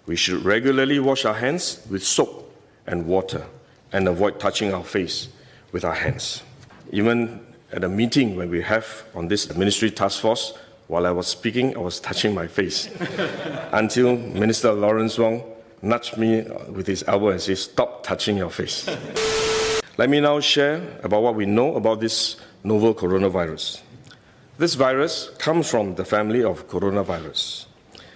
We should regularly wash our hands with soap and water and avoid touching our face with our hands. Even at a meeting when we have on this ministry task force, while I was speaking, I was touching my face until Minister Lawrence Wong nudged me with his elbow and said, "Stop touching your face." Let me now share about what we know about this novel coronavirus. This virus comes from the family of coronavirus,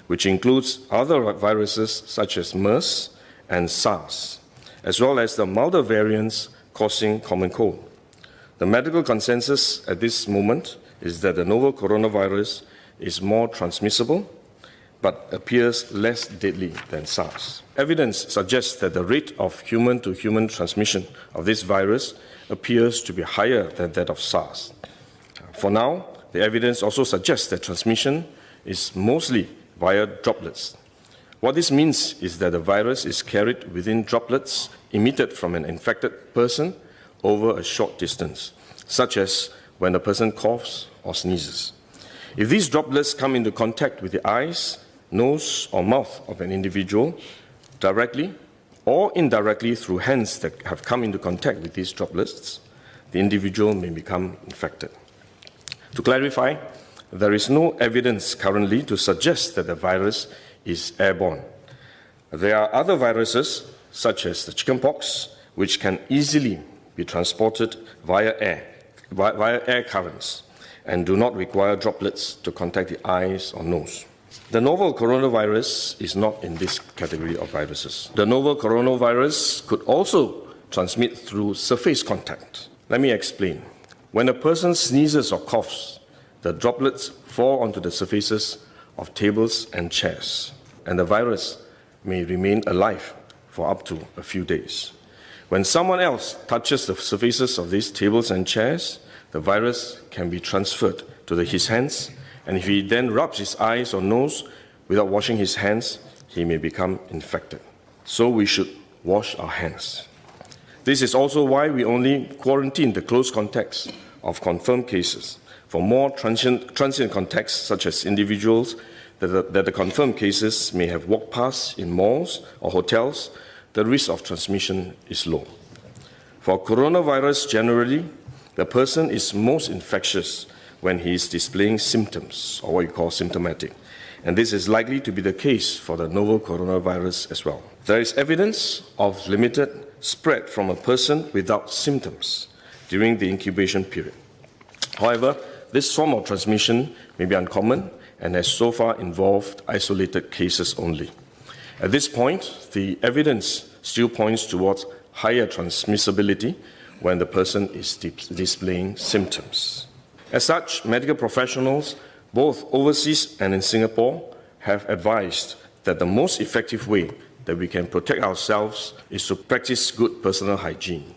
which includes other viruses such as MERS and SARS, as well as the milder variants causing common cold. The medical consensus at this moment is that the novel coronavirus is more transmissible but appears less deadly than SARS. Evidence suggests that the rate of human-to-human transmission of this virus appears to be higher than that of SARS. For now, the evidence also suggests that transmission is mostly via droplets. What this means is that the virus is carried within droplets emitted from an infected person over a short distance, such as when a person coughs or sneezes. If these droplets come into contact with the eyes, nose, or mouth of an individual, directly or indirectly through hands that have come into contact with these droplets, the individual may become infected. To clarify, there is no evidence currently to suggest that the virus is airborne. There are other viruses, such as the chickenpox, which can easily be transported via air currents and do not require droplets to contact the eyes or nose. The novel coronavirus is not in this category of viruses. The novel coronavirus could also transmit through surface contact. Let me explain. When a person sneezes or coughs, the droplets fall onto the surfaces of tables and chairs, and the virus may remain alive for up to a few days. When someone else touches the surfaces of these tables and chairs, the virus can be transferred to his hands, and if he then rubs his eyes or nose without washing his hands, he may become infected. So we should wash our hands. This is also why we only quarantine the close contacts of confirmed cases. For more transient contacts, such as individuals that the confirmed cases may have walked past in malls or hotels, the risk of transmission is low. For coronavirus generally, the person is most infectious when he is displaying symptoms, or what you call symptomatic. And this is likely to be the case for the novel coronavirus as well. There is evidence of limited spread from a person without symptoms during the incubation period. However, this form of transmission may be uncommon and has so far involved isolated cases only. At this point, the evidence still points towards higher transmissibility when the person is displaying symptoms. As such, medical professionals, both overseas and in Singapore, have advised that the most effective way that we can protect ourselves is to practice good personal hygiene.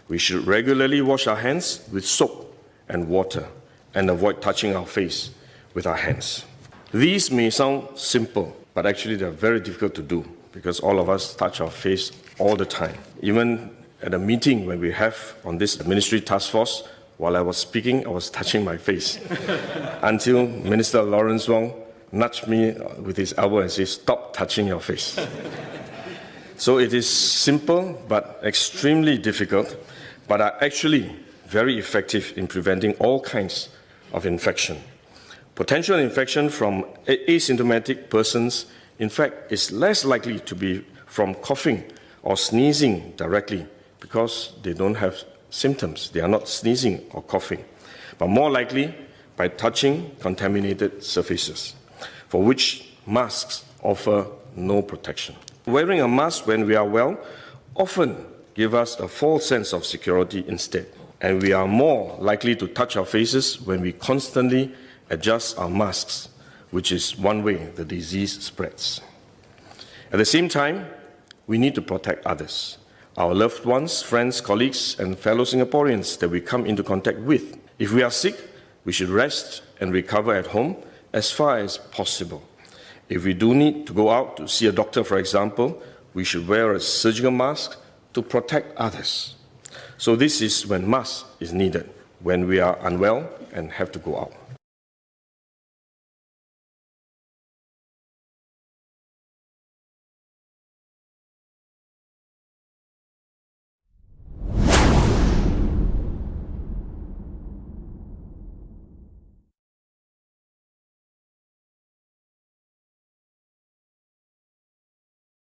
We should regularly wash our hands with soap and water and avoid touching our face with our hands. These may sound simple, but actually they are very difficult to do because all of us touch our face all the time. Even at a meeting when we have on this ministry task force, while I was speaking, I was touching my face until Minister Lawrence Wong nudged me with his elbow and said, "Stop touching your face." So it is simple but extremely difficult, but are actually very effective in preventing all kinds of infection. Potential infection from asymptomatic persons, in fact, is less likely to be from coughing or sneezing directly because they don't have symptoms. They are not sneezing or coughing, but more likely by touching contaminated surfaces, for which masks offer no protection. Wearing a mask when we are well often gives us a false sense of security instead, and we are more likely to touch our faces when we constantly adjust our masks, which is one way the disease spreads. At the same time, we need to protect others, our loved ones, friends, colleagues, and fellow Singaporeans that we come into contact with. If we are sick, we should rest and recover at home as far as possible. If we do need to go out to see a doctor, for example, we should wear a surgical mask to protect others. So this is when mask is needed, when we are unwell and have to go out.